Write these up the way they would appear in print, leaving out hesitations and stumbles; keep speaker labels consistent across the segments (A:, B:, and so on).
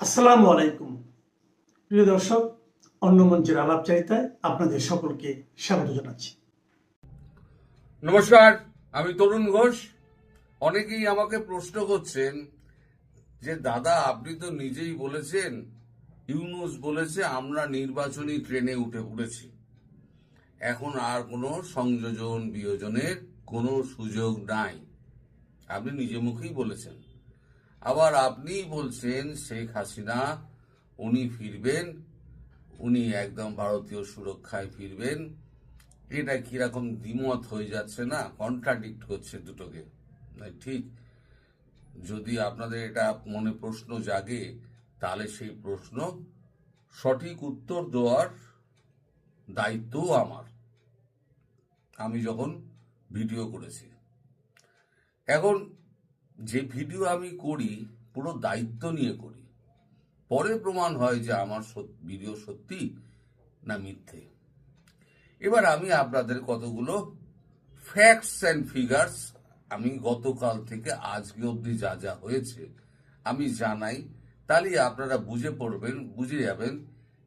A: আসসালামু আলাইকুম প্রিয় দর্শক, অন্য মঞ্চের আলাপচারিতায় আপনাদের সকলকে স্বাগত জানাচ্ছি।
B: নমস্কার, আমি তরুণ ঘোষ। অনেকেই আমাকে প্রশ্ন করছেন যে দাদা, আপনি তো নিজেই বলেছেন, ইউনূস বলেছে আমরা নির্বাচনী ট্রেনে উঠে পড়েছি, এখন আর কোনো সংযোজন বিয়োজনের কোনো সুযোগ নাই। আপনি নিজে মুখেই বলেছেন। আবার আপনিই বলছেন শেখ হাসিনা উনি ফিরবেন, উনি একদম ভারতীয় সুরক্ষায় ফিরবেন। এটা কিরকম দ্বিমত হয়ে যাচ্ছে না, কন্ট্রাডিক্ট করছে দুটোকে। ঠিক, যদি আপনাদের এটা মনে প্রশ্ন জাগে, তাহলে সেই প্রশ্ন সঠিক উত্তর দেওয়ার দায়িত্বও আমার। আমি যখন ভিডিও করেছি, এখন যে ভিডিও আমি করি পুরো দায়িত্ব নিয়ে করি, পরে প্রমাণ হয় যে আমার ভিডিও সত্যি না মিথ্যে। এবার আমি আপনাদের কতগুলো ফ্যাক্টস অ্যান্ড ফিগার্স আমি গতকাল থেকে আজকে অবধি যা যা হয়েছে আমি জানাই, তাহলে আপনারা বুঝে যাবেন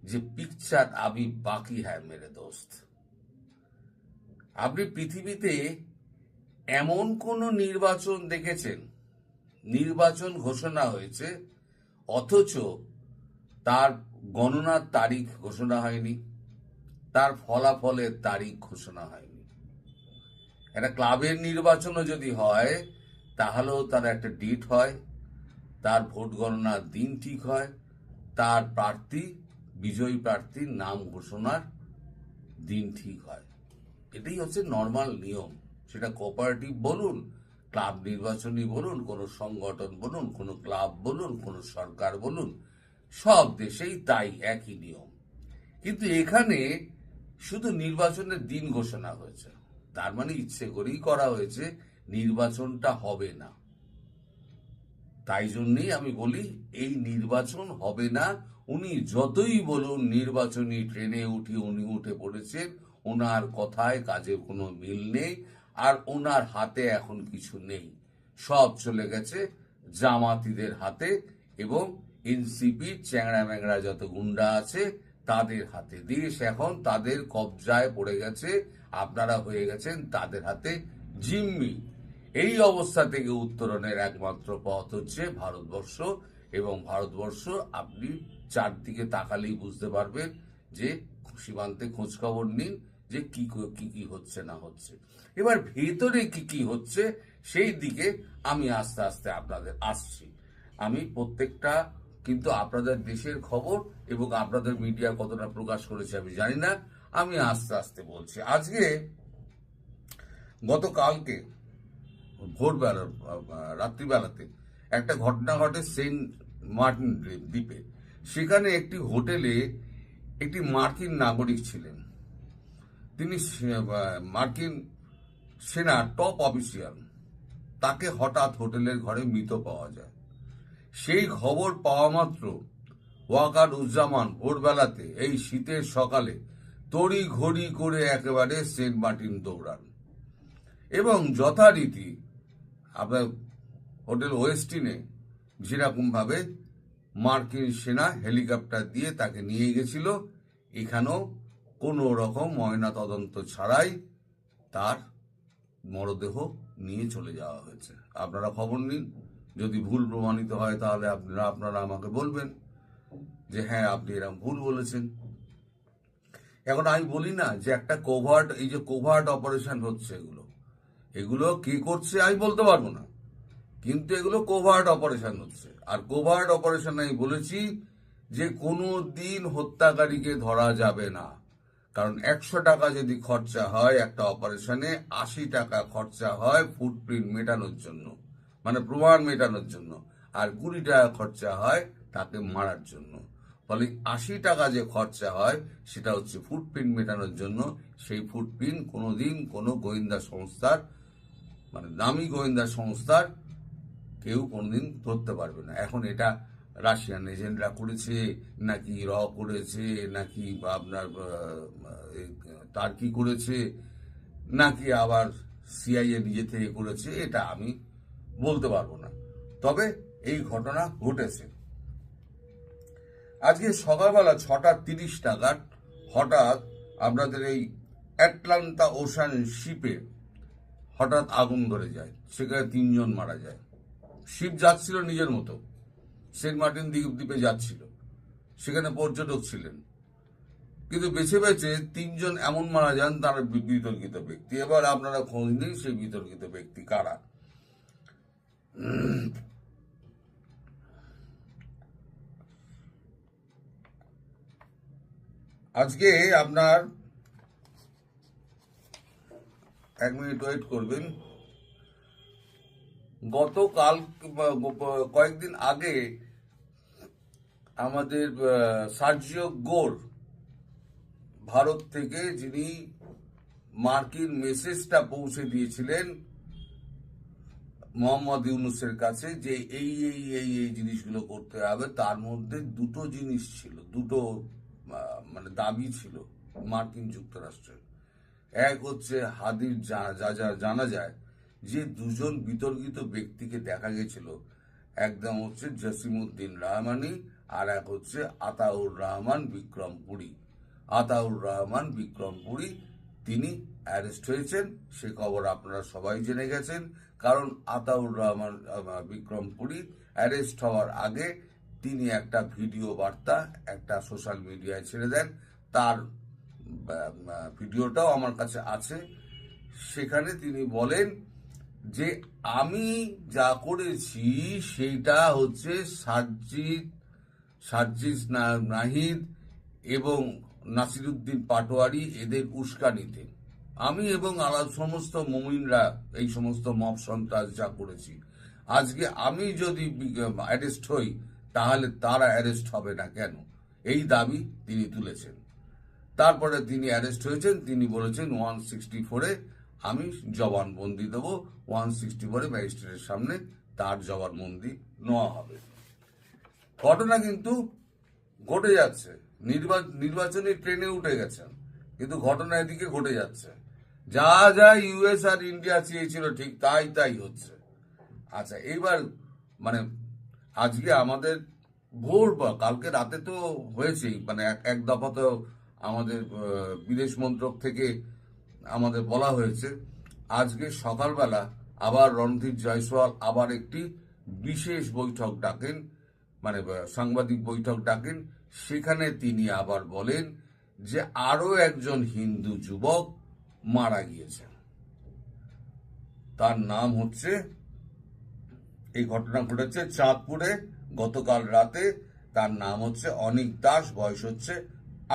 B: যে পিকচার আবি বাকি হ্যায় মেরে দোস্ত। আপনি পৃথিবীতে এমন কোন নির্বাচন দেখেছেন, নির্বাচন ঘোষণা হয়েছে অথচ তার গণনার তারিখ ঘোষণা হয়নি, তার ফলাফলের তারিখ ঘোষণা হয়নি? একটা ক্লাবের নির্বাচনও যদি হয় তাহলেও তার একটা ডেট হয়, তার ভোট গণনার দিন ঠিক হয়, তার বিজয়ী প্রার্থীর নাম ঘোষণার দিন ঠিক হয়। এটাই হচ্ছে নর্মাল নিয়ম। সেটা কোঅপারেটিভ বলুন, ক্লাব নির্বাচনী বলুন, কোনো সংগঠন বলুন, কোনো ক্লাব বলুন, কোনো সরকার বলুন, সব দেশেই তাই একই নিয়ম। কিন্তু এখানে শুধু নির্বাচনের দিন ঘোষণা হয়েছে, তার মানে ইচ্ছে করেই করা হয়েছে নির্বাচনটা হবে না। তাই জন্যই আমি বলি এই নির্বাচন হবে না। উনি যতই বলুন নির্বাচনী ট্রেনে উনি উঠে পড়েছেন, ওনার কথায় কাজে কোনো মিল নেই, আর ওনার হাতে এখন কিছু নেই। সব চলে গেছে জামাতিদের হাতে এবং এনসিপির চ্যাংড়া ম্যাংড়া যত গুন্ডা আছে তাদের হাতে। দেশ এখন তাদের কবজায় পড়ে গেছে, আপনারা হয়ে গেছেন তাদের হাতে জিম্মি। এই অবস্থা থেকে উত্তরণের একমাত্র পথ হচ্ছে ভারতবর্ষ, এবং ভারতবর্ষ আপনি চারদিকে তাকালেই বুঝতে পারবেন যে সীমান্তে খোঁজ খবর নিন যে কি কি হচ্ছে না হচ্ছে। এবার ভেতরে কি কি হচ্ছে সেই দিকে আমি আস্তে আস্তে আপনাদের আসছি। আমি প্রত্যেকটা কিন্তু আপনাদের দেশের খবর এবং আপনাদের মিডিয়া কতটা প্রকাশ করেছে আমি জানি না, আমি আস্তে আস্তে বলছি। আজকে গতকালকে ভোরবেলা রাত্রিবেলাতে একটা ঘটনা ঘটে সেন্ট মার্টিন দ্বীপে। সেখানে একটি হোটেলে একটি মার্কিন নাগরিক ছিলেন, তিনি মার্কিন সেনার টপ অফিসিয়াল। তাকে হঠাৎ হোটেলের ঘরে মৃত পাওয়া যায়। সেই খবর পাওয়া মাত্র ওয়াকার উজ্জামান ভোরবেলাতে এই শীতের সকালে তড়ি ঘড়ি করে একেবারে সেন্ট মার্টিন দৌড়ান এবং যথারীতি আপনার হোটেল ওয়েস্টিনে যেরকম ভাবে মার্কিন সেনা হেলিকপ্টার দিয়ে তাকে নিয়ে গেছিল, এখানেও কোনো রকম ময়না তদন্ত ছাড়াই তার মরদেহ নিয়ে চলে যাওয়া হয়েছে। আপনারা খবর নিন, যদি ভুল প্রমাণিত হয় তাহলে আপনারা আমাকে বলবেন যে হ্যাঁ আপনি এরকম ভুল বলেছেন। এখন আমি বলি না যে একটা কোভার্ট অপারেশন হচ্ছে, এগুলো কি করছে আমি বলতে পারবো না, কিন্তু এগুলো কোভার্ট অপারেশন হচ্ছে। আর কোভার্ট অপারেশন আমি বলেছি যে কোনো দিন হত্যাকারীকে ধরা যাবে না, কারণ 100 টাকা যদি খরচা হয় একটা অপারেশনে, 80 টাকা খরচা হয় ফুটপ্রিন্ট মেটানোর জন্য, মানে প্রমাণ মেটানোর জন্য, আর 20 টাকা খরচা হয় তাকে মারার জন্য। ফলে 80 টাকা যে খরচা হয় সেটা হচ্ছে ফুটপ্রিন্ট মেটানোর জন্য। সেই ফুটপ্রিন্ট কোনোদিন কোনো গোয়েন্দা সংস্থার, মানে দামি গোয়েন্দা সংস্থার কেউ কোনোদিন ধরতে পারবে না। এখন এটা রাশিয়ান এজেন্টরা করেছে নাকি করেছে নাকি আপনার টার্কি করেছে নাকি আবার সিআইএ নিজে থেকে করেছে, এটা আমি বলতে পারবো না। তবে এই ঘটনা ঘটেছে। আজকে সকালবেলা 6:30 নাগাদ হঠাৎ আপনাদের এই অ্যাটলান্টা ওশান শিপে হঠাৎ আগুন ধরে যায়, সেখানে 3 জন মারা যায়। শিপ যাচ্ছিল নিজের মতো, সেন্ট মার্টিন দ্বীপে যাচ্ছিল, সেখানে পর্যটক ছিলেন, কিন্তু বেছে বেছে 3 জন এমন মারা যান তারা বিতর্কিত ব্যক্তি। এবার আপনারা খোঁজ নিন সেই বিতর্কিত ব্যক্তি কারা। আজকে আপনার 1 মিনিট ওয়েট করবেন। গতকাল কয়েকদিন আগে আমাদের সার্জিও গোর, ভারত থেকে যিনি মার্কিন মেসেজটা পৌঁছে দিয়েছিলেন মোহাম্মদ ইউনূসের কাছে যে এই এই এই এই জিনিসগুলো করতে হবে, তার মধ্যে দুটো জিনিস ছিল, দুটো মানে দাবি ছিল মার্কিন যুক্তরাষ্ট্রের। এক হচ্ছে হাদির জানা যায় যে 2জন বিতর্কিত ব্যক্তিকে দেখা গেছিল, একদম হচ্ছে জসিমউদ্দিন রহমানি আর এক হচ্ছে আতাউর রহমান বিক্রমপুরী। আতাউর রহমান বিক্রমপুরী তিনি অ্যারেস্ট হয়েছেন, সে খবর আপনারা সবাই জেনে গেছেন। কারণ আতাউর রহমান বিক্রমপুরী অ্যারেস্ট হওয়ার আগে তিনি একটা ভিডিও বার্তা একটা সোশ্যাল মিডিয়ায় ছেড়ে দেন, তার ভিডিওটাও আমার কাছে আছে। সেখানে তিনি বলেন যে আমি যা করেছি সেইটা হচ্ছে সার্জিস নাহিদ এবং নাসিরুদ্দিন পাটোয়ারি এদের উস্কানিতে আমি এবং সমস্ত মুমিনরা এই সমস্ত মব সন্ত্রাস যা করেছি। আজকে আমি যদি অ্যারেস্ট হই তাহলে তারা অ্যারেস্ট হবে না কেন, এই দাবি তিনি তুলেছেন। তারপরে তিনি অ্যারেস্ট হয়েছেন, তিনি বলেছেন 164-এ আমি জবানবন্দি দেবো, 164-এ ম্যাজিস্ট্রেটের সামনে তার জবানবন্দি নেওয়া হবে। ঘটনা কিন্তু ঘটে যাচ্ছে, নির্বাচনী ট্রেনে উঠে গেছেন, কিন্তু ঘটনা এদিকে ঘটে যাচ্ছে। যা যা ইউএস আর ইন্ডিয়া চেয়েছিল ঠিক তাই তাই হচ্ছে। আচ্ছা, এইবার মানে আজকে আমাদের ভোর বা কালকে রাতে তো হয়েছেই, মানে এক দফা তো আমাদের বিদেশ মন্ত্রক থেকে আমাদের বলা হয়েছে। আজকে সকালবেলা আবার রণধীর জয়সওয়াল আবার একটি বিশেষ বৈঠক ডাকেন, মানে সাংবাদিক বৈঠক ডাকেন। সেখানে তিনি আবার বলেন যে আরো একজন হিন্দু যুবক মারা গিয়েছেন, তার নাম হচ্ছে, এই ঘটনা ঘটেছে চাঁদপুরে গতকাল রাতে, তার নাম হচ্ছে অনিক দাস, বয়স হচ্ছে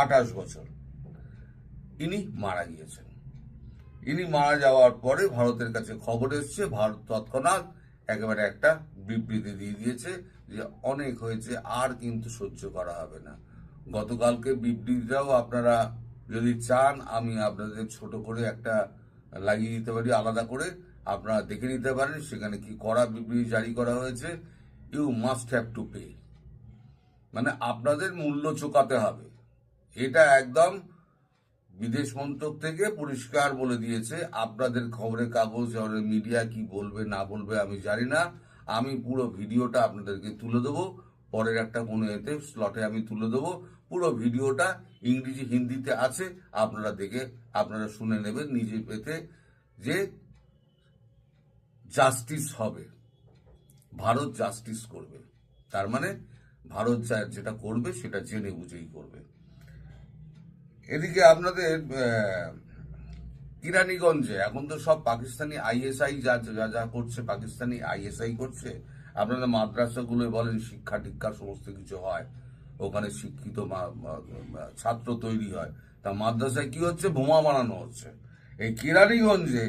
B: 28 বছর। ইনি মারা গিয়েছেন। ইনি মারা যাওয়ার পরে ভারতের কাছে খবর এসছে, ভারত তৎক্ষণাৎ একেবারে একটা বিবৃতি দিয়ে দিয়েছে যে অনেক হয়েছে, আর কিন্তু সহ্য করা হবে না। গতকালকে বিবৃতিটাও আপনারা যদি চান আমি আপনাদের ছোট করে একটা লাগিয়ে দিতে পারি, আলাদা করে আপনারা দেখে নিতে পারেন। সেখানে কি করা বিবৃতি জারি করা হয়েছে, you must have to pay, মানে আপনাদের মূল্য চোকাতে হবে। এটা একদম বিদেশ মন্ত্রক থেকে পরিষ্কার বলে দিয়েছে। আপনাদের খবরের কাগজ মিডিয়া কি বলবে না বলবে আমি জানি না, আমি পুরো ভিডিওটা আপনাদেরকে তুলে দেবো, পরের একটা কোনো এতে স্লটে আমি তুলে দেবো। পুরো ভিডিওটা ইংরেজি হিন্দিতে আছে, আপনারা দেখে আপনারা শুনে নেবেন নিজে পেতে, যে জাস্টিস হবে, ভারত জাস্টিস করবে। তার মানে ভারত যেটা করবে সেটা জেনে বুঝেই করবে। এদিকে আপনাদের কিরানীগঞ্জে এখন তো সব পাকিস্তানি আইএসআই যা যা করছে, পাকিস্তানি আইএসআই করছে। আপনাদের মাদ্রাসাগুলো বলেন শিক্ষা টিক্ষা সমস্ত কিছু হয়, ওখানে শিক্ষিত ছাত্র তৈরি হয়, তা মাদ্রাসায় কি হচ্ছে, বোমা বানানো হচ্ছে। এই কিরানীগঞ্জে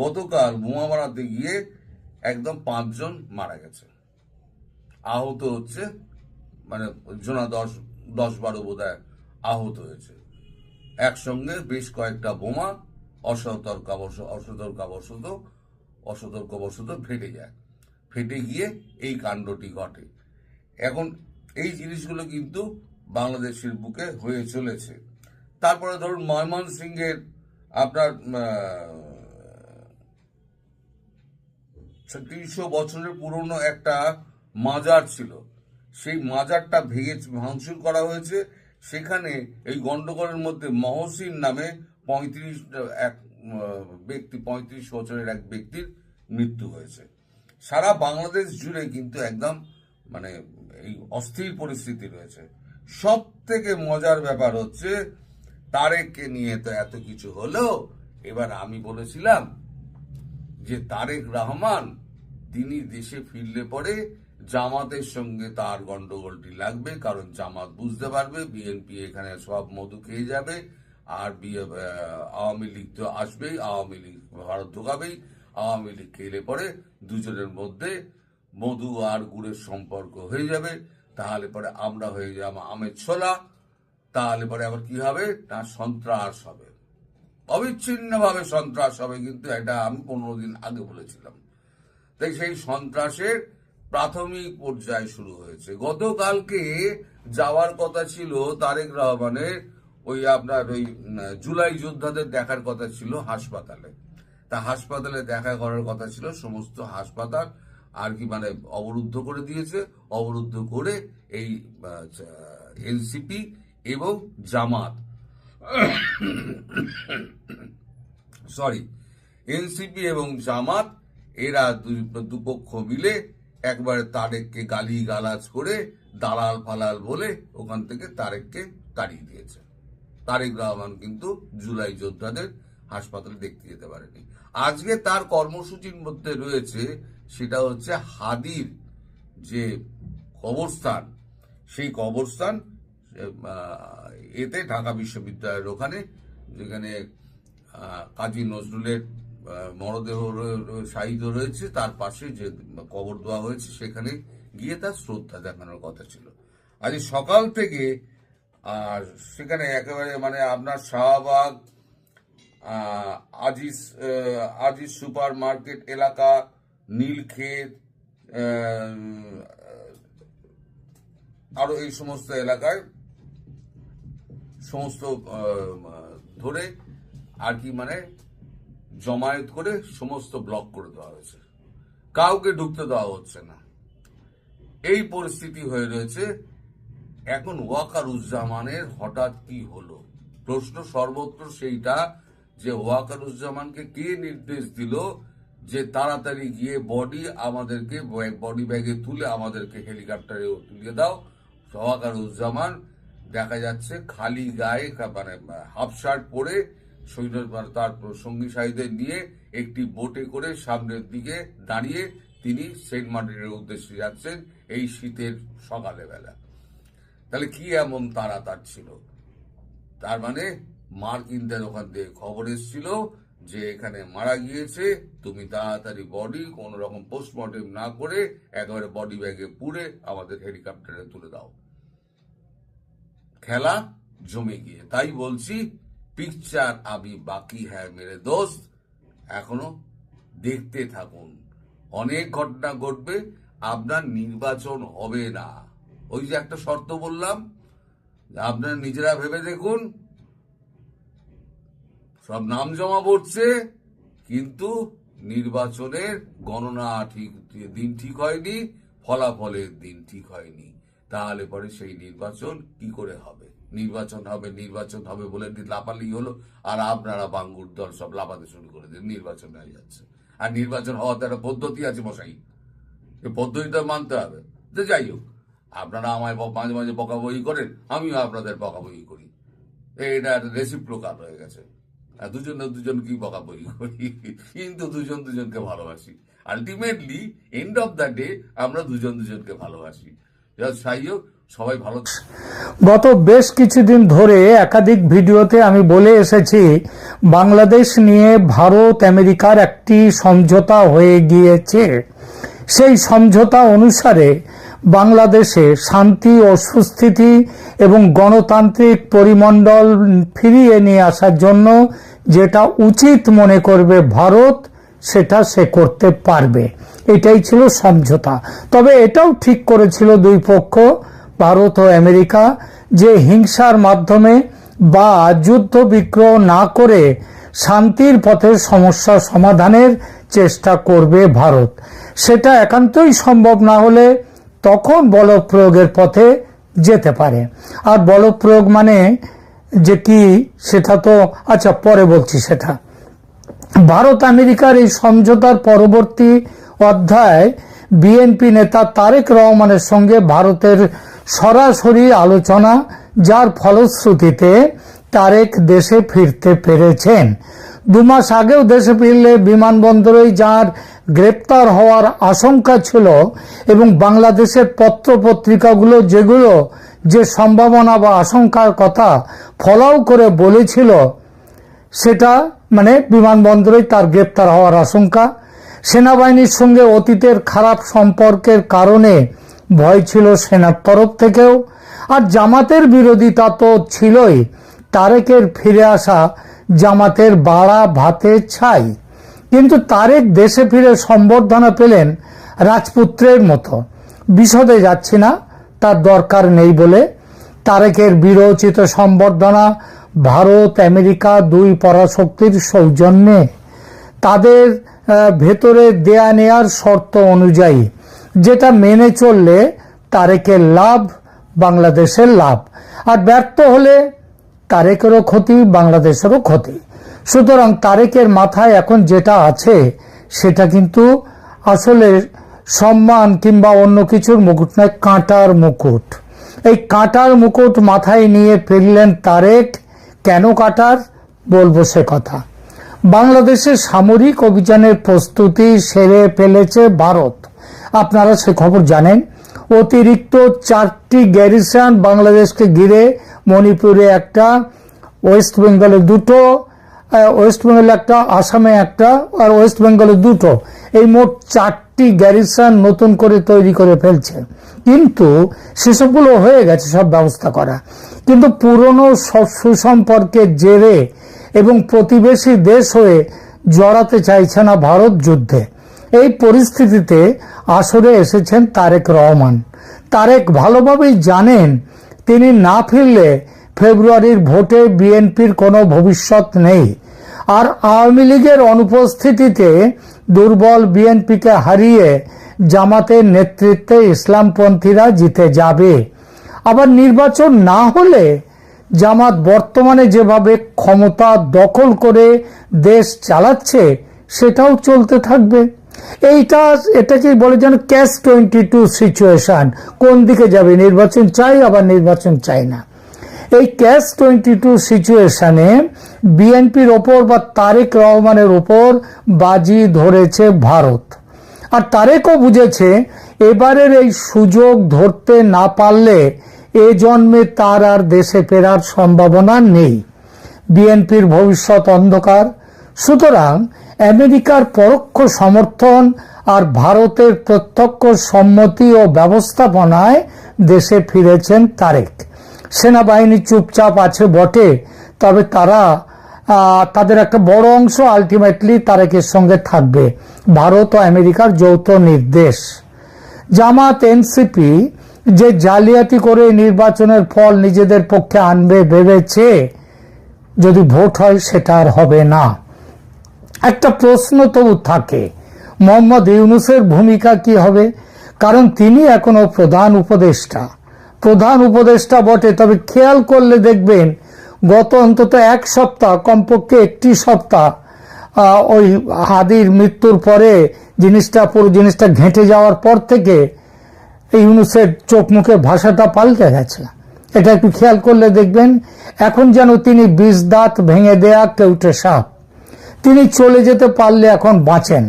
B: গতকাল বোমা বানাতে গিয়ে একদম 5 জন মারা গেছে, আহত হচ্ছে, মানে জোনা 10-12 বোধহয় আহত হয়েছে। একসঙ্গে বেশ কয়েকটা বোমা অসতর্কবশত ফেটে যায়, ফেটে গিয়ে এই কাণ্ডটি ঘটে। এখন এই জিনিসগুলো কিন্তু বাংলাদেশের বুকে হয়ে চলেছে। তারপরে ধরুন ময়মনসিংহের আপনার 300 বছরের পুরনো একটা মাজার ছিল, সেই মাজারটা ভেঙে ভাঙচুর করা হয়েছে। সেখানে এই গন্ডগোলের মধ্যে মহসিন নামে 35 বছরের এক ব্যক্তির মৃত্যু হয়েছে। সারা বাংলাদেশ জুড়ে কিন্তু একদম মানে এই অস্থির পরিস্থিতি রয়েছে। সব থেকে মজার ব্যাপার হচ্ছে তারেককে নিয়ে তো এত কিছু হলো, এবার আমি বলেছিলাম যে তারেক রহমান তিনি দেশে ফিরলে পরে জামাতের সঙ্গে তার গন্ডগোলটি লাগবে, কারণ জামাত বুঝতে পারবে বিএনপি এখানে সব মধু খেয়ে যাবে, আর আওয়ামী লীগ তো আসবেই, আওয়ামী লীগ ভারত ঢোকাবেই, আওয়ামী লীগ খেলে পরে দুজনের মধ্যে মধু আর গুড়ের সম্পর্ক হয়ে যাবে, তাহলে পরে আমরা হয়ে যাবো আমের ছোলা, তাহলে পরে আবার কি হবে না সন্ত্রাস হবে, অবিচ্ছিন্নভাবে সন্ত্রাস হবে। কিন্তু এটা আমি 15 দিন আগে বলেছিলাম। তাই সেই সন্ত্রাসের প্রাথমিক পর্যায় শুরু হয়েছে। গতকালকে যাওয়ার কথা ছিল তারেক রহমানের ওই আপনার ওই জুলাই যোদ্ধাদের দেখার কথা ছিল হাসপাতালে। তা হাসপাতালে দেখা করার কথা ছিল, সমস্ত হাসপাতাল আর কি মানে অবরুদ্ধ করে দিয়েছে। অবরুদ্ধ করে এই এনসিপি এবং জামাত এনসিপি এবং জামাত এরা দুপক্ষ মিলে একবারে তারেককে গালি গালাজ করে দালাল ফালাল বলে ওখান থেকে তারেককে তাড়িয়ে দিয়েছে। তারেক রহমান কিন্তু জুলাই যোদ্ধাদের হাসপাতালে দেখতে যেতে পারেনি। আজকে তার কর্মসূচির মধ্যে রয়েছে সেটা হচ্ছে হাদির যে কবরস্থান, সেই কবরস্থান এতে ঢাকা বিশ্ববিদ্যালয়ের ওখানে যেখানে কাজী নজরুলের মরদেহ শায়িত রয়েছে তার পাশে যে কবর দেওয়া হয়েছে সেখানে গিয়ে তার শ্রদ্ধা দেখানোর কথা ছিল। আজ সকাল থেকে আর সেখানে একেবারে মানে আপনার শাহবাগ, আজিজ সুপার মার্কেট এলাকা, নীলক্ষেত, আরো এই সমস্ত এলাকায় সমস্ত ধরে আর কি মানে জমায়েত করে সমস্ত ব্লক করে দেওয়া হয়েছে, কাউকে ঢুকতে দেওয়া হচ্ছে না। এই পরিস্থিতি হয়ে রয়েছে। এখন ওয়াকারুজ্জামানের হঠাৎ কি হলো প্রশ্ন সর্বত্র সেইটা যে ওয়াকারুজ্জামানকে কে নির্দেশ দিল যে তাড়াতাড়ি গিয়ে আমাদেরকে বডি ব্যাগে তুলে আমাদেরকে হেলিকপ্টারে তুলে দাও। ওয়াকারুজ্জামান দেখা যাচ্ছে খালি গায়ে মানে হাফ শার্ট পরে তার সঙ্গী সাথীদের নিয়ে একটি বোটে করে সামনের দিকে দাঁড়িয়ে তিনি সেন্ট মার্টিনের উদ্দেশ্যে যাচ্ছেন এই শীতের সকালে বেলা। তাহলে কি এমন তারা তার ছিল? তার মানে মার্কিনদের ওখান থেকে খবর এসেছিল যে এখানে মারা গিয়েছে, তুমি তাড়াতাড়ি বডি কোন রকম পোস্টমর্টেম না করে একেবারে বডি ব্যাগে পুরে আমাদের হেলিকপ্টারে তুলে দাও। খেলা জমে গিয়ে, তাই বলছি পিকচার আবি বাকি হ্যায় মেরে দোস্ত, এখনো দেখতে থাকুন। অনেক ঘটনা ঘটবে, আপনার নির্বাচন হবে না। ওই যে একটা শর্ত বললাম, আপনারা নিজেরা ভেবে দেখুন, সব নাম জমা পড়ছে কিন্তু নির্বাচনের গণনা দিন ঠিক হয়নি, ফলাফলের দিন ঠিক হয়নি। তাহলে পরে সেই নির্বাচন কি করে হবে? নির্বাচন হবে বলে লাপালি হলো, আর আপনারা বাঙ্গুর দল সব লাপাতে শুরু করে দিন, নির্বাচন হয়ে যাচ্ছে। আর নির্বাচন হওয়াতে একটা পদ্ধতি আছে মশাই, এই পদ্ধতিটা মানতে হবে। তো যাই হোক, আপনারা আমায় মাঝে মাঝে বকাবকি করেন, আমিও আপনাদের বকাবকি করি, এটা একটা রেসিপ্রোকাল হয়ে গেছে। দুজনকেই বকাবকি করি, কিন্তু দুজনকে ভালোবাসি। Ultimately end of the day আমরা দুজনকে ভালোবাসি। যাই হোক, সবাই ভালো।
C: গত বেশ কিছুদিন ধরে একাধিক ভিডিওতে আমি বলে এসেছি বাংলাদেশ নিয়ে ভারত আমেরিকার একটি সমঝোতা হয়ে গিয়েছে। সেই সমঝোতা অনুসারে বাংলাদেশে শান্তি ও সুস্থিতি এবং গণতান্ত্রিক পরিমণ্ডল ফিরিয়ে নিয়ে আসার জন্য যেটা উচিত মনে করবে ভারত, সেটা সে করতে পারবে। এটাই ছিল সমঝোতা। তবে এটাও ঠিক করেছিল দুই পক্ষ, ভারত ও আমেরিকা, যে হিংসার মাধ্যমে বা যুদ্ধ বিগ্রহ না করে শান্তির পথে সমস্যা সমাধানের চেষ্টা করবে ভারত। সেটা একান্তই সম্ভব না হলে তখন বল প্রয়োগের পথে যেতে পারে। আর বল প্রয়োগ মানে যে কি সেটা তো আচ্ছা পরে বলছি। সেটা ভারত আমেরিকার এই সমঝোতার পরবর্তী অধ্যায় বিএনপি নেতা তারেক রহমানের সঙ্গে ভারতের সরাসরি আলোচনা, যার ফলশ্রুতিতে তারেক দেশে ফিরতে পেরেছেন। 2 মাস আগেও দেশে ফিরলে বিমানবন্দরেই যার গ্রেপ্তার হওয়ার আশঙ্কা ছিল এবং বাংলাদেশের পত্রপত্রিকাগুলো যেগুলো যে সম্ভাবনা বা আশঙ্কার কথা ফলাও করে বলেছিল, সেটা মানে বিমানবন্দরেই তার গ্রেপ্তার হওয়ার আশঙ্কা। সেনাবাহিনীর সঙ্গে অতীতের খারাপ সম্পর্কের কারণে ভয় ছিল সেনার তরফ থেকেও। আর জামাতের বিরোধিতা তো ছিলই। তারেকের ফিরে আসা জামাতের বাড়া ভাতে ছাই। কিন্তু তারেক দেশে ফিরে সম্বর্ধনা পেলেন রাজপুত্রের মতো। বিশদে যাচ্ছি না, তার দরকার নেই বলে। তারেকের বিরোচিত সম্বর্ধনা ভারত আমেরিকা 2 পরাশক্তির সৌজন্যে তাদের ভেতরে দেয়া নেয়ার শর্ত অনুযায়ী, যেটা মেনে চললে তারেকের লাভ, বাংলাদেশের লাভ। আর ব্যর্থ হলে তারেকেরও ক্ষতি, বাংলাদেশেরও ক্ষতি। সুতরাং তারেকের মাথায় এখন যেটা আছে সেটা কিন্তু আসলে সম্মান কিংবা অন্য কিছুর মুকুট নয়, কাঁটার মুকুট। এই কাঁটার মুকুট মাথায় নিয়ে ফিরলেন তারেক। কেন কাঁটার, বলবো সে কথা। বাংলাদেশের সামরিক অভিযানের প্রস্তুতি সেরে ফেলেছে ভারত। আপনারা সে খবর জানেন। অতিরিক্ত 4টি গ্যারিসন বাংলাদেশকে ঘিরে, মণিপুরে একটা, ওয়েস্ট বেঙ্গলে 2টো, ওয়েস্ট বেঙ্গলে একটা, আসামে একটা, আর ওয়েস্ট বেঙ্গলে 2টো, এই মোট 4টি গ্যারিসন নতুন করে তৈরি করে ফেলছে। কিন্তু সেসবগুলো হয়ে গেছে, সব ব্যবস্থা করা। কিন্তু পুরনো সুসম্পর্কের জেরে এবং প্রতিবেশী দেশ হয়ে জড়াতে চাইছে না ভারত যুদ্ধে। এই পরিস্থিতিতে আসরে এসেছেন তারেক রহমান। তারেক ভালোভাবেই জানেন তিনি না ফিরলে ফেব্রুয়ারির ভোটে বিএনপির কোনো ভবিষ্যৎ নেই। আর আওয়ামী লীগের অনুপস্থিতিতে দুর্বল বিএনপিকে হারিয়ে জামাতের নেতৃত্বে ইসলামপন্থীরা জিতে যাবে। আবার নির্বাচন না হলে জামাত বর্তমানে যেভাবে ক্ষমতা দখল করে দেশ চালাচ্ছে সেটাও চলতে থাকবে। এটাকে বলে যেন ক্যাচ 22 সিচুয়েশন। কোন দিকে যাবে, নির্বাচন চাই আবার নির্বাচন চাই না। এই ক্যাচ 22 সিচুয়েশনে বিএনপির ওপর বা তারেক রহমানের ওপর বাজি ধরেছে ভারত। আর তারেকও বুঝেছে এবারের এই সুযোগ ধরতে না পারলে এ জন্মে তার আর দেশে ফেরার সম্ভাবনা নেই। বিএনপির ভবিষ্যৎ অন্ধকার। সুতরাং আমেরিকার পরোক্ষ সমর্থন আর ভারতের প্রত্যক্ষ সম্মতি ও ব্যবস্থাপনায় দেশে ফিরেছেন তারেক। সেনাবাহিনী চুপচাপ আছে বটে, তবে তাদের একটা বড় অংশ আলটিমেটলি তারেকের সঙ্গে থাকবে। ভারত ও আমেরিকার যৌথ নির্দেশ। জামাত এনসিপি যে জালিয়াতি করে নির্বাচনের ফল নিজেদের পক্ষে আনবে ভেবেছে, যদি ভোট হয় সেটা আর হবে না। একটা প্রশ্ন তবু থাকে, মোহাম্মদ ইউনূসের ভূমিকা কি হবে? কারণ তিনি এখনো প্রধান উপদেষ্টা বটে। তবে খেয়াল করলে দেখবেন গত অন্তত 1 সপ্তাহ, কমপক্ষে 1টি সপ্তাহ, ওই হাদির মৃত্যুর পরে পুরো জিনিসটা ঘেঁটে যাওয়ার পর থেকে ইউনূসের চোখ মুখের ভাষাটা পাল্টে গেছে। এটা একটু খেয়াল করলে দেখবেন এখন যেন তিনি 20 দাঁত ভেঙে দেয়া কেউটে সাপ। তিনি চলে যেতে পারলে এখন বাঁচেন।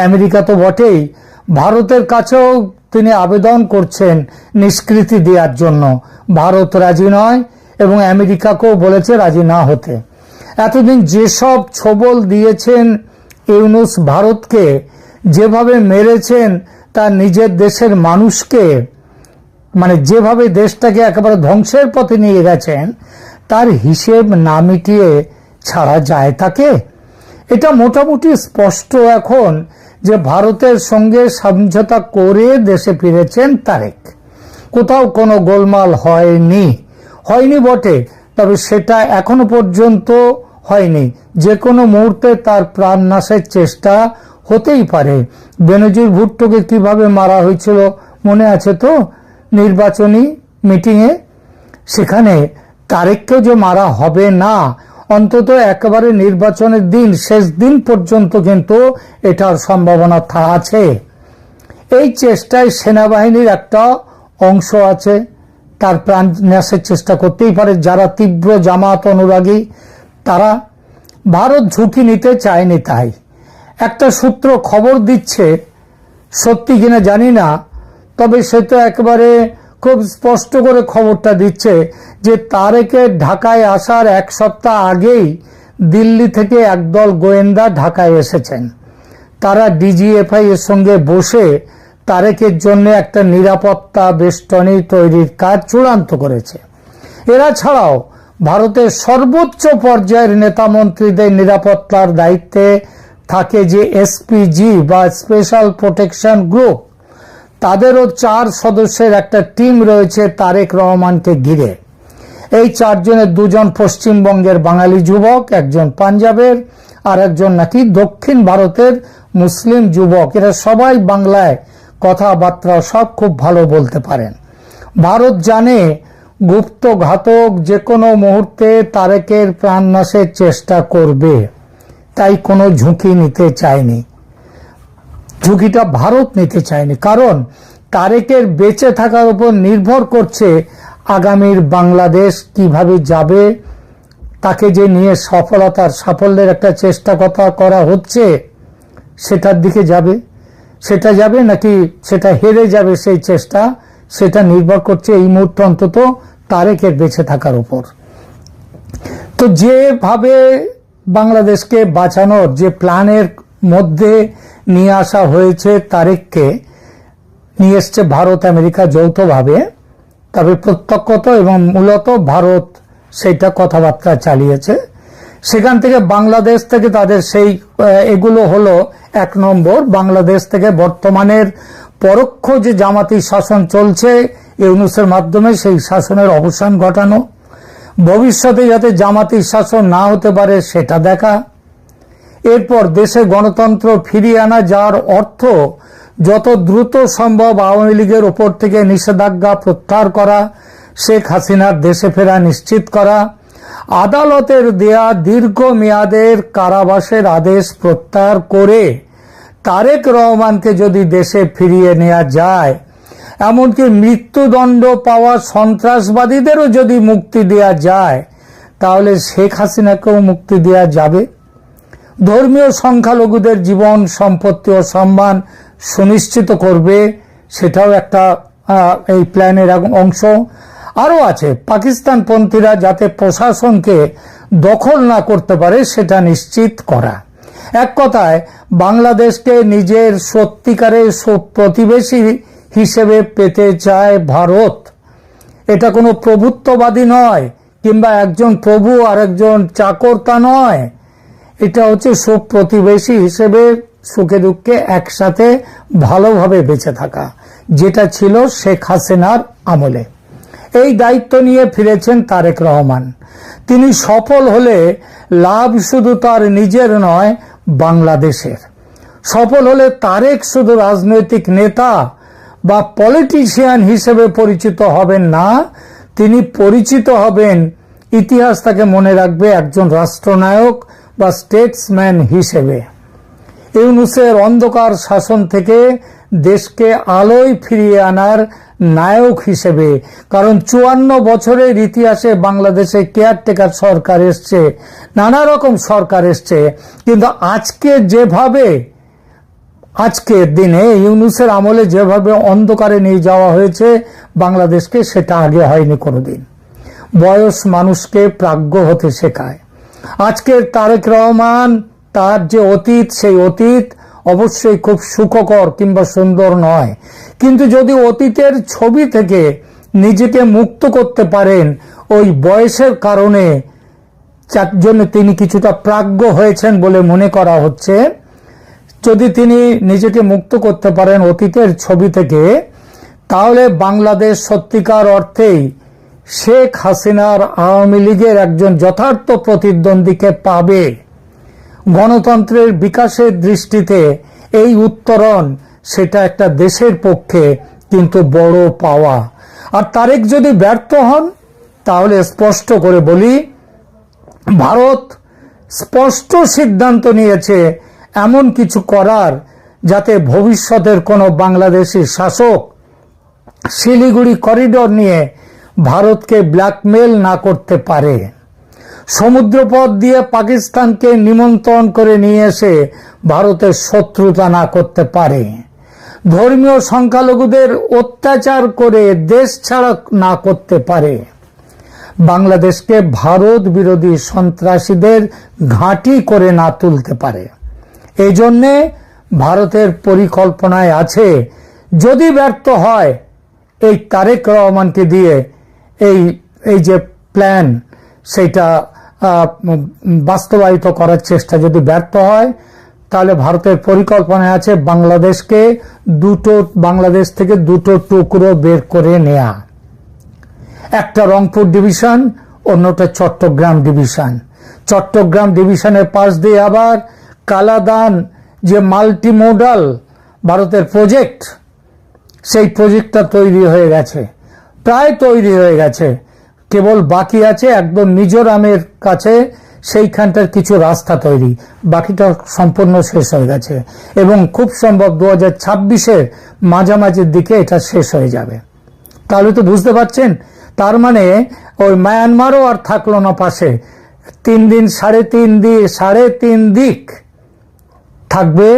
C: আমেরিকা তো বটেই, ভারতের কাছেও তিনি আবেদন করছেন নিষ্কৃতি দেওয়ার জন্য। ভারত রাজি নয় এবং আমেরিকাকেও বলেছে রাজি না হতে। এতদিন যেসব ছবল দিয়েছেন ইউনূস ভারতকে, যেভাবে মেরেছেন তার নিজের দেশের মানুষকে, মানে যেভাবে দেশটাকে একেবারে ধ্বংসের পথে নিয়ে গেছেন, তার হিসেব না মিটিয়ে ছাড়া যায় তাকে? এটা মোটামুটি স্পষ্ট এখন যে ভারতের সঙ্গে সমঝোতা করে দেশে ফিরেছেন তারেক। কোথাও কোনো গোলমাল হয়নি বটে, তবে সেটা এখনো পর্যন্ত হয়নি। যে কোনো মুহূর্তে তার প্রাণনাশের চেষ্টা হতেই পারে। বেনজির ভুট্টোকে কিভাবে মারা হয়েছিল মনে আছে তো নির্বাচনী মিটিংয়ে, সেখানে তারেককেও যে মারা হবে না, অন্তত একেবারে নির্বাচনের দিন শেষ দিন পর্যন্ত কিন্তু এটার সম্ভাবনা আছে। এই চেষ্টায় সেনাবাহিনীর একটা অংশ আছে, তার প্রাণ ন্যাসের চেষ্টা করতেই পারে। যারা তীব্র জামাত অনুরাগী তারা, ভারত ঝুঁকি নিতে চায়নি। তাই একটা সূত্র খবর দিচ্ছে, সত্যি কিনা জানি না, তবে সে তো একেবারে খুব স্পষ্ট করে খবরটা দিচ্ছে যে তারেকের ঢাকায় আসার এক সপ্তাহ আগেই দিল্লি থেকে একদল গোয়েন্দা ঢাকায় এসেছেন। তারা ডিজিএফআই এর সঙ্গে বসে তারেকের জন্য একটা নিরাপত্তা বেষ্টনী তৈরির কাজ চূড়ান্ত করেছে। এরা ছাড়াও ভারতের সর্বোচ্চ পর্যায়ের নেতা মন্ত্রীদের নিরাপত্তার দায়িত্বে থাকে যে এসপিজি বা স্পেশাল প্রোটেকশন গ্রুপ, তাদেরও 4 সদস্যের একটা টিম রয়েছে তারেক রহমানকে ঘিরে। এই 4 জনের 2 জন পশ্চিমবঙ্গের বাঙালি যুবক, একজন পাঞ্জাবের, আর একজন নাকি দক্ষিণ ভারতের মুসলিম যুবক। এরা সবাই বাংলায় কথাবার্তা সব খুব ভালো বলতে পারেন। ভারত জানে গুপ্ত ঘাতক যে কোনো মুহূর্তে তারেকের প্রাণনাশের চেষ্টা করবে, তাই কোনো ঝুঁকি নিতে চায়নি। ঝুঁকিটা ভারত নিতে চায়নি, কারণ তারেকের বেঁচে থাকার উপর নির্ভর করছে আগামীর বাংলাদেশ কিভাবে যাবে। তাকে যে নিয়ে সাফল্যের একটা চেষ্টা করা হচ্ছে, সেটার দিকে যাবে, সেটা যাবে নাকি সেটা হেরে যাবে, সেই চেষ্টা সেটা নির্ভর করছে এই মুহূর্তে অন্তত তারেকের বেঁচে থাকার উপর। তো যেভাবে বাংলাদেশকে বাঁচানোর যে প্ল্যানের মধ্যে নিয়ে আসা হয়েছে, তারেককে নিয়ে এসছে ভারত আমেরিকা যৌথভাবে, তবে প্রত্যক্ষত এবং মূলত ভারত সেইটা কথাবার্তা চালিয়েছে। সেখান থেকে বাংলাদেশ থেকে তাদের সেই এগুলো হলো 1 নম্বর, বাংলাদেশ থেকে বর্তমানের পরোক্ষ যে জামাতি শাসন চলছে ইউনূসের মাধ্যমে সেই শাসনের অবসান ঘটানো, ভবিষ্যতে যাতে জামাতি শাসন না হতে পারে সেটা দেখা, এরপর দেশে গণতন্ত্র ফিরিয়ে আনা, যার অর্থ যত দ্রুত সম্ভব আওয়ামী লীগের উপর থেকে নিষেধাজ্ঞা প্রত্যাহার করা, শেখ হাসিনার দেশে ফেরা নিশ্চিত করা, আদালতের দেয়া দীর্ঘমেয়াদের কারাবাসের আদেশ প্রত্যাহার করে তারেক রহমানকে যদি দেশে ফিরিয়ে নেওয়া যায়, এমনকি মৃত্যুদণ্ড পাওয়া সন্ত্রাসবাদীদেরও যদি মুক্তি দেওয়া যায়, তাহলে শেখ হাসিনাকেও মুক্তি দেওয়া যাবে। ধর্মীয় সংখ্যালঘুদের জীবন, সম্পত্তি ও সম্মান সুনিশ্চিত করবে, সেটাও একটা এই প্ল্যানের অংশ। আরও আছে পাকিস্তানপন্থীরা যাতে প্রশাসনকে দখল না করতে পারে সেটা নিশ্চিত করা। এক কথায় বাংলাদেশকে নিজের সত্যিকারের প্রতিবেশী হিসেবে পেতে চায় ভারত। এটা কোনো প্রভুত্ববাদী নয়, কিংবা একজন প্রভু আর একজন চাকর তা নয়। এটা হচ্ছে প্রতিবেশী হিসেবে সুখে দুঃখে একসাথে ভালোভাবে বেঁচে থাকা, যেটা ছিল শেখ হাসিনার আমলে। এই দায়িত্ব নিয়ে ফিরেছেন তারেক রহমান। তিনি সফল হলে লাভ শুধু তার নিজের নয়, বাংলাদেশের। সফল হলে তারেক শুধু রাজনৈতিক নেতা বা পলিটিশিয়ান হিসেবে পরিচিত হবেন না, তিনি পরিচিত হবেন, ইতিহাস তাকে মনে রাখবে, একজন রাষ্ট্রনায়ক বা স্টেটসম্যান হিসেবে। ইউনূসের অন্ধকার শাসন থেকে দেশকে আলোয় ফিরিয়ে আনার নায়ক হিসেবে। কারণ 54 বছরের ইতিহাসে বাংলাদেশে কেয়ারটেকার সরকার এসছে, নানা রকম সরকার এসছে, কিন্তু আজকের দিনে ইউনূসের আমলে যেভাবে অন্ধকারে নিয়ে যাওয়া হয়েছে বাংলাদেশকে, সেটা আগে হয়নি কোনোদিন। বয়স মানুষকে প্রাজ্ঞ হতে শেখায়। আজকের তারেক রহমান, তার যে অতীত, সেই অতীত অবশ্যই খুব সুখকর কিংবা সুন্দর নয়, কিন্তু যদি অতীতের ছবি থেকে নিজেকে মুক্ত করতে পারেন, ওই বয়সের কারণে যার জন্য তিনি কিছুটা প্রাজ্ঞ হয়েছেন বলে মনে করা হচ্ছে, যদি তিনি নিজেকে মুক্ত করতে পারেন অতীতের ছবি থেকে, তাহলে বাংলাদেশ সত্যিকার অর্থেই শেখ হাসিনার আওয়ামী লীগের একজন যথার্থ প্রতিদ্বন্দ্বীকে পাবে। গণতন্ত্রের বিকাশের দৃষ্টিতে এই উত্তরণ, সেটা একটা দেশের পক্ষে কিন্তু বড় পাওয়া। আর তারেক যদি ব্যর্থ হন তাহলে স্পষ্ট করে বলি, ভারত স্পষ্ট সিদ্ধান্ত নিয়েছে এমন কিছু করার যাতে ভবিষ্যতের কোনো বাংলাদেশি শাসক শিলিগুড়ি করিডোর নিয়ে ভারতকে ব্ল্যাকমেল না করতে পারে, সমুদ্রপথ দিয়ে পাকিস্তানকে নিমন্ত্রণ করে নিয়ে এসে ভারতের শত্রুতা না করতে পারে, ধর্মীয় সংখ্যালঘুদের অত্যাচার করে দেশ ছাড়া না করতে পারে, বাংলাদেশকে ভারত বিরোধী সন্ত্রাসীদের ঘাঁটি করে না তুলতে পারে। এই জন্যে ভারতের পরিকল্পনায় আছে যদি ব্যর্থ হয় এই তারেক রহমানকে দিয়ে এই যে প্ল্যান সেটা বাস্তবায়িত করার চেষ্টা যদি ব্যর্থ হয় তাহলে ভারতের পরিকল্পনায় আছে বাংলাদেশ থেকে দুটো টুকরো বের করে নেয়া, একটা রংপুর ডিভিশন, অন্যটা চট্টগ্রাম ডিভিশন। চট্টগ্রাম ডিভিশনের পাশ দিয়ে আবার কালাদান যে মাল্টিমোডাল ভারতের প্রজেক্ট, সেই প্রজেক্টটা তৈরি হয়ে গেছে, প্রায় তৈরি হয়ে গেছে, কেবল বাকি আছে একদম মিজোরামের কাছে সেইখানটার কিছু রাস্তা তৈরি, বাকিটা সম্পূর্ণ শেষ হয়ে গেছে এবং খুব সম্ভব 2026-এর মাঝামাঝির দিকে এটা শেষ হয়ে যাবে। তাহলে তো বুঝতে পারছেন, তার মানে ওই মায়ানমারও আর থাকলো না পাশে, 3 দিন সাড়ে তিন দিক থাকবে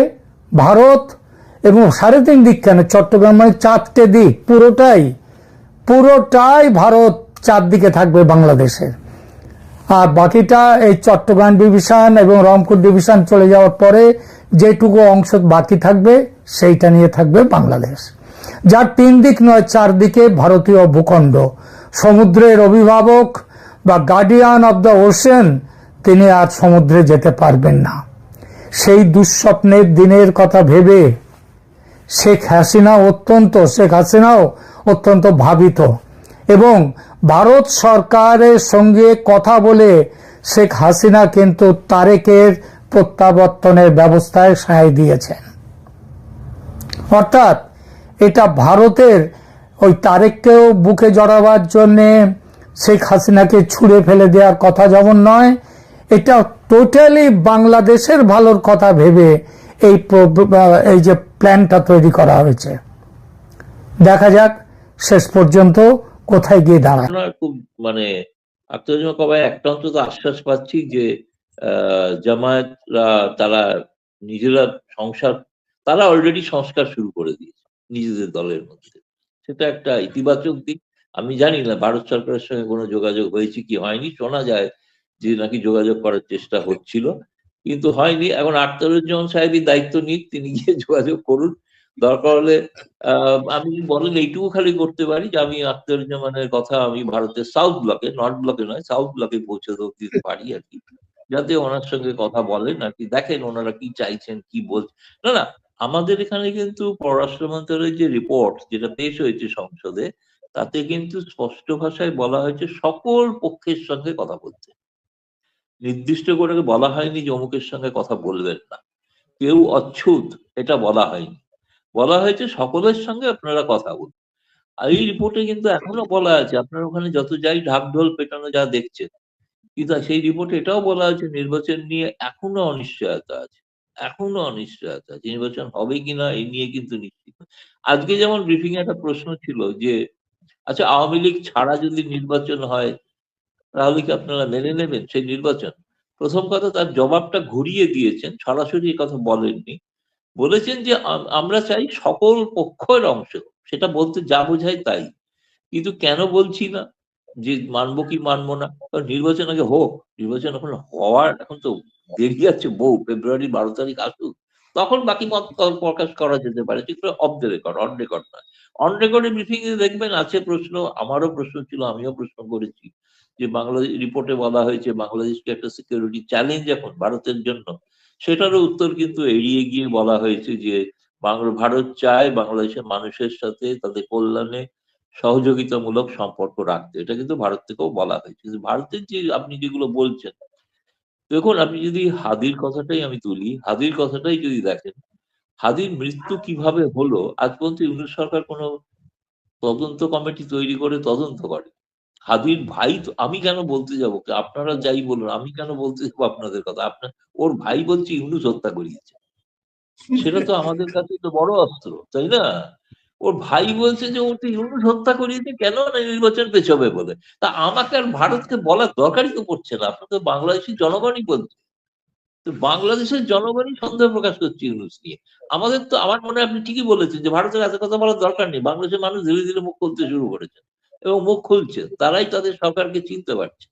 C: ভারত, এবং 3.5 দিক কেন, চট্টগ্রাম মানে 4টে দিক, পুরোটাই ভারত 4 দিকে থাকবে বাংলাদেশের। আর বাকিটা এই চট্টগ্রাম ডিভিশন এবং রংপুর ডিভিশন চলে যাওয়ার পরে যেটুকু অংশ বাকি থাকবে সেইটা নিয়ে থাকবে বাংলাদেশ, যার 3 দিক নয় 4 দিকে ভারতীয় ভূখণ্ড, সমুদ্রের অভিভাবক বা গার্ডিয়ান অব দ্য ওশেন তিনি আর সমুদ্রে যেতে পারবেন না। সেই দুঃস্বপ্নের দিনের কথা ভেবে শেখ হাসিনাও অত্যন্ত ভাবিত এবং ভারত সরকারের সঙ্গে কথা বলে শেখ হাসিনা কিন্তু তারেকের প্রত্যাবর্তনের ব্যবস্থায় সায় দিয়েছেন। অর্থাৎ এটা ভারতের ওই তারেককেও বুকে জড়াবার জন্যে শেখ হাসিনাকে ছুঁড়ে ফেলে দেওয়ার কথা যেমন নয়, এটা টোটালি বাংলাদেশের ভালোর কথা ভেবে এই যে প্ল্যানটা তৈরি করা হয়েছে। দেখা যাক শেষ পর্যন্ত কোথায় গিয়ে দাঁড়ায়।
D: খুব আত্মজনকভাবে একটা অন্তত আশ্বাস পাচ্ছি যে জামায়াতরা তারা নিজেরা তারা অলরেডি সংস্কার শুরু করে দিয়েছে নিজেদের দলের মধ্যে, সেটা একটা ইতিবাচক দিক। আমি জানি না ভারত সরকারের সঙ্গে কোনো যোগাযোগ হয়েছে কি হয়নি, শোনা যায় যে নাকি যোগাযোগ করার চেষ্টা হচ্ছিল কিন্তু হয়নি। এখন আখতারুজ্জামান সাহেবই দায়িত্ব নিক, তিনি গিয়ে যোগাযোগ করুন, দরকার হলে আমি বলেন এইটুকু খালি করতে পারি যে আমি আখতারুজ্জামানের কথা আমি ভারতের সাউথ ব্লকে, নর্থ ব্লকে নয় সাউথ ব্লকে পৌঁছে দিতে পারি আর কি, যাতে ওনার সঙ্গে কথা বলেন আর কি, দেখেন ওনারা কি চাইছেন কি বলছেন। না আমাদের এখানে কিন্তু পররাষ্ট্র মন্ত্রণালয়ের যে রিপোর্ট যেটা পেশ হয়েছে সংসদে, তাতে কিন্তু স্পষ্ট ভাষায় বলা হয়েছে সকল পক্ষের সঙ্গে কথা বলতে, নির্দিষ্ট করে বলা হয়নি যে অমুকের সঙ্গে কথা বলবেন না, কেউ অচ্ছুত এটা বলা হয়নি, বলা হয়েছে সকলের সঙ্গে আপনারা কথা বলুন। আর এই রিপোর্টে কিন্তু এখনো বলা আছে আপনার ওখানে যত যাই ঢাকঢোল পেটানো যা দেখছেন, কিন্তু সেই রিপোর্টে এটাও বলা আছে নির্বাচন নিয়ে এখনো অনিশ্চয়তা আছে, নির্বাচন হবে কিনা এই নিয়ে কিন্তু নিশ্চিত। আজকে যেমন ব্রিফিং এ একটা প্রশ্ন ছিল যে আচ্ছা আওয়ামী লীগ ছাড়া যদি নির্বাচন হয় তাহলে কি আপনারা মেনে নেবেন সেই নির্বাচন? প্রথম কথা তার জবাবটা ঘুরিয়ে দিয়েছেন, সরাসরি কথা বলেননি, বলেছেন যে আমরা চাই সকল পক্ষের অংশ, সেটা বলতে যা বোঝায় তাই, কিন্তু কেন বলছি না যে মানবো কি মানবো না, কারণ নির্বাচন আগে হোক, নির্বাচন এখন হওয়ার এখন তো দেরি আছে, ফেব্রুয়ারি 12 তারিখ আসুক, তখন বাকি মত প্রকাশ করা যেতে পারে, সেগুলো of the record, on record নয়। অন রেকর্ডে ব্রিফিং এ দেখবেন আছে প্রশ্ন, আমারও প্রশ্ন ছিল, আমিও প্রশ্ন করেছি যে বাংলাদেশ রিপোর্টে বলা হয়েছে বাংলাদেশকে একটা সিকিউরিটি চ্যালেঞ্জ এখন ভারতের জন্য, সেটারও উত্তর কিন্তু এড়িয়ে গিয়ে বলা হয়েছে যে ভারত চায় বাংলাদেশের মানুষের সাথে তাদের কল্যাণে সহযোগিতামূলক সম্পর্ক রাখতে, এটা কিন্তু ভারত থেকেও বলা হয়েছে। ভারতের যে আপনি যেগুলো বলছেন, দেখুন আপনি যদি হাদির কথাটাই আমি তুলি, হাদির কথাটাই যদি দেখেন, হাদির মৃত্যু কিভাবে হলো আজ পর্যন্ত ইউনূস সরকার কোনো তদন্ত কমিটি তৈরি করে তদন্ত করে। হাদির ভাই তো, আমি কেন বলতে যাবো, আপনারা যাই বলুন, আমি কেন বলতে যাবো আপনাদের কথা? আপনার, ওর ভাই বলছে ইউনূস হত্যা করিয়েছে, সেটা তো আমাদের কাছে তো বড় অস্ত্র, তাই না? ওর ভাই বলছে যে ও তো ইউনূস হত্যা করিয়েছে, কেন না নির্বাচন পেছাবে বলে। তা আমাকে আর ভারতকে বলার দরকারই তো পড়ছে না, আপনার তো বাংলাদেশি জনগণই বলছে। তো বাংলাদেশের জনগণই সন্দেহ প্রকাশ করছে ইউনূস নিয়ে। আমাদের তো, আমার মনে হয় আপনি ঠিকই বলেছেন যে ভারতের এত কথা বলার দরকার নেই। বাংলাদেশের মানুষ ধীরে ধীরে মুখ খুলতে শুরু করেছে এবং মুখ খুলছে, তারাই তাদের সরকারকে চিনতে পারছে।